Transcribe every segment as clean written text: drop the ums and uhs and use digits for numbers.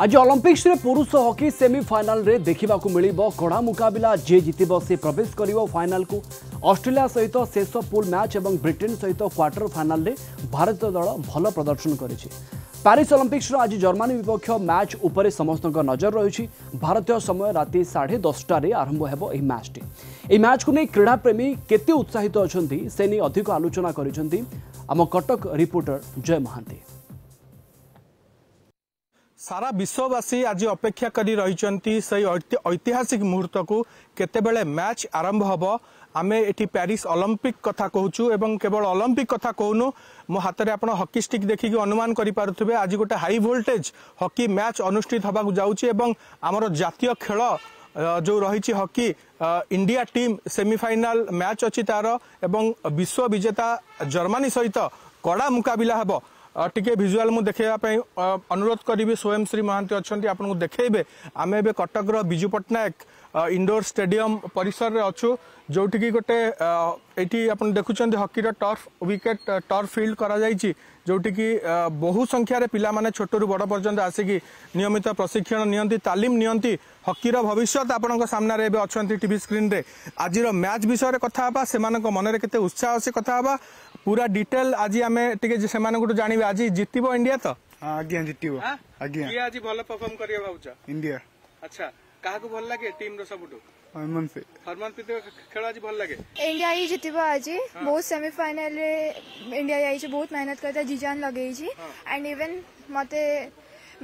आज ओलंपिक्स रे पुरुष हॉकी सेमीफाइनल रे देखा मिलिबो कड़ा मुकाबला जे जितिबो से प्रवेश करिवो फाइनल को। ऑस्ट्रेलिया सहित शेष पूल मैच और ब्रिटेन सहित क्वार्टर फाइनल रे भारतीय दल भल प्रदर्शन करिछि। पेरिस ओलंपिक्स आज जर्मनी विपक्ष मैच उपरे समस्त नजर रही। भारतीय समय राति 10:30 आरंभ हो मैच टी। मैच को नहीं क्रीड़ा प्रेमी केते उत्साहित अछंती से नहीं अधिक आलोचना करिसेंती आम कटक रिपोर्टर जय महांती। सारा विश्ववासी आज अपेक्षा करी रही ऐतिहासिक मुहूर्त को केतेबेले मैच आरंभ हब। आमे एटी पेरिस ओलंपिक कथा कहूचु एवं केवल ओलंपिक कथा कहूनु मो हाथ में आप हॉकी स्टिक देखिक अनुमान करें। आज गोटे हाई वोल्टेज हॉकी मैच अनुष्ठित होगा जाऊँगी एवं आमर जातीय खेल जो रही hockey India team semifinal match अच्छी तार एवं विश्व विजेता जर्मनी सहित कड़ा मुकाबला हेब। टिके भिजुआल मु देखापी अनुरोध करी। स्वयं श्री महांती अच्छा आपको देखेबे। आम ए कटक बिजू पट्टनायक इंडोर स्टेडियम परिसर में अच्छु जोटि गोटे ये आप देखुं hockey turf wicket turf field करा जोटि बहु संख्यार पिला माने छोटू बड़ पर्यंत आसिकी नियमित प्रशिक्षण नियंती तालीम नियंती हॉकीर भविष्य आपण सामने अच्छा टीवी स्क्रीन रे। आज मैच विषय कथा से मन केते उत्साह से कथा पूरा डिटेल आज आम टे जाना। आज जितबो इंडिया तो आज्ञा जितबो आज्ञा आज भल परफॉर्म करिया भाउचा इंडिया। अच्छा काहाकू भल लागे टीम रो सबुटो हरमनप्रीत खेल आज भल लागे इंडिया ही जितबो। आज बहुत सेमीफाइनल रे इंडिया जाई बहुत मेहनत करता जीजान लगे एंड इवन मते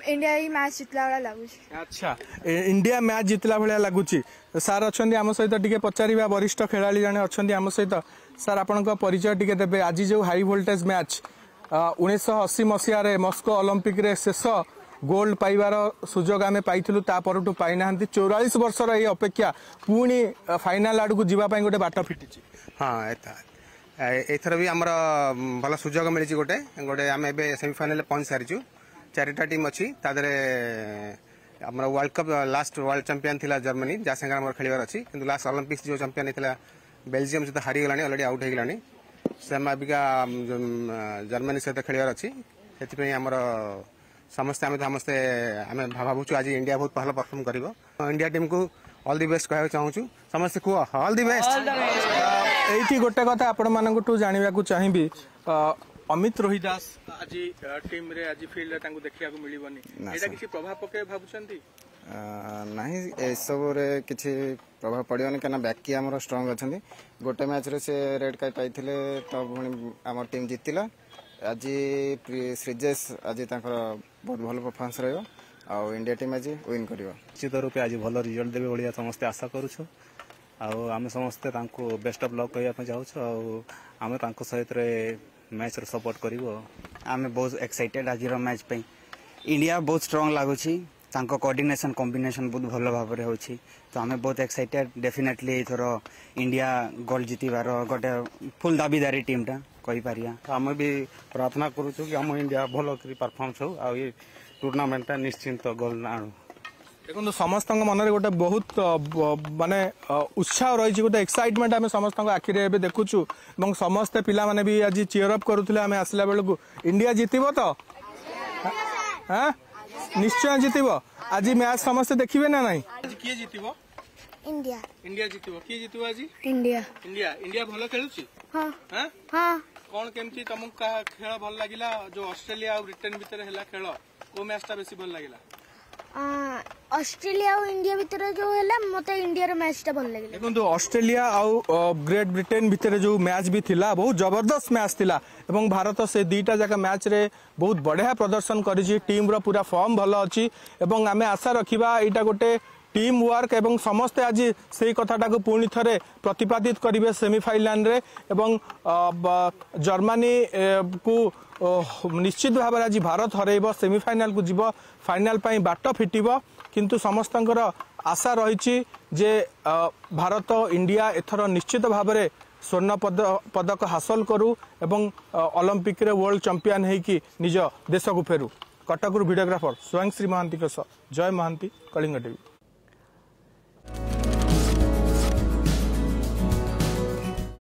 इंडिया ही मैच जितला वाला लागुच। अच्छा इंडिया मैच जितला भाया लगुच। सार अच्छा आम सहित टिके पचारिबा वरिष्ठ खेलाड़ी जने अच्छा आम सहित। सार आपन परिचय टिके देबे। आज जो हाई वोल्टेज मैच 1980 मसीह मस्को ओलंपिक रे शेष गोल्ड पाइबार सुजोग आम पाइलु तापरठू पाई ना। 44 वर्षर ये अपेक्षा पुणी फाइनाल आड़ को जीवाई गोटे बाट फिटी। हाँ एथर भी आमर भल सुजोग मिली गोटे गोटे आम ए सेमीफाइनल पहुंच सारी। चारिटा टीम अच्छी तादरे आम world cup last world champion थिला जर्मनी जहाँ संगे आम खेलार अच्छी कि लास्ट ओलंपिक्स जो चैंपियन होता बेल्जियम सहित हारीगला अलरेडी आउट हो गलानी। से अबिका जर्मनी सहित खेलार अच्छी से आमर समस्ते समस्ते आम भावुँ आज इंडिया बहुत भल परफॉर्म कर इंडिया टीम को ऑल दी बेस्ट कहना चाहूँ। समस्ते कह ऑल दी बेस्ट। ये गोटे कथा आपण मानू जानवा चाहिए अमित रोहित दास आज टीम रे आज फील्ड रे तांको देखिया को मिलिबनी एटा किछि प्रभाव पके भाबुचंती नहीं ए सब रे किछि प्रभाव पड़ियोनी कना बैकी हमर स्ट्रांग अछंती। गोटे मैच रे से रेड कार्ड पाइथिले तो हमर टीम जितिला। आज श्रीजेश आज तांकर बहुत भल परफॉर्मेंस रहयो आ इंडिया टीम आज विन करियो। निश्चित रूपे आज भल रिजल्ट देबे बढिया समस्त आशा करूछु आ आमे समस्त तांको बेस्ट ऑफ लक कहिया चाहूछु आ आमे तांको सहित रे मैच सपोर्ट करिवो। आमे बहुत एक्साइटेड आज मैच पे। इंडिया बहुत स्ट्रांग लगुच कोऑर्डिनेशन कॉम्बिनेशन बहुत भल भाव में होची तो आमे बहुत एक्साइटेड। डेफिनेटली एथर इंडिया गोल्ड जीतिबार गोटे फुल दाबीदारी टीम टा कहि पारिया। आमे भी प्रार्थना करूछु कि हम इंडिया भल परफॉर्मेंस हो आ ये टूर्नामेंट निश्चिंत गोल आणु। देखो समस्त मन में गोटे बहुत माने उत्साह रही गोटे एक्साइटमेंट आम समस्त आखिरे देखुचु और समस्ते पिला माने भी आज चीयर अप करुले। आम आसला बेलू इंडिया जितब तो हाँ निश्चय जितब। आज मैच समस्ते देखिए ना नहीं आज किए जितब इंडिया इंडिया जितब किए जितब आज इंडिया इंडिया इंडिया भल खेलुची। हां हां हां कौन केमती तुमको खेल भल लगिला जो ऑस्ट्रेलिया और ब्रिटेन भीतर हैला खेल को मैच टा बेसी भल लगिला। ऑस्ट्रेलिया और इंडिया भीतर जो है मत इंडिया रो मैच टा भल लगे। देखो ऑस्ट्रेलिया और ग्रेट ब्रिटेन भीतर जो मैच भी थिला बहुत जबरदस्त मैच थिला एवं भारत से दुईटा जाक मैच रे बहुत बढ़िया प्रदर्शन करी। टीम रो पूरा फॉर्म भल अच्छी एवं आमे आशा रखिबा एटा गोटे टीम वर्क एवं समस्ते आज से कथाटा को पुणी थे प्रतिपादित करेंगे सेमीफाइनल रे एवं जर्मनी को निश्चित भाव आज भारत हरइब सेमीफाइनल को जीव फाइनाल बाट फिटिब। किंतु समस्तंकर आशा रही जे भारत इंडिया एथर निश्चित भाव में स्वर्ण पदक हासिल करू एवं ओलंपिक रे वर्ल्ड चैंपियन होकी निज देश को फेरू। कटक वीडियोग्राफर स्वयं श्री महांती जय महांती कलिंग टीवी।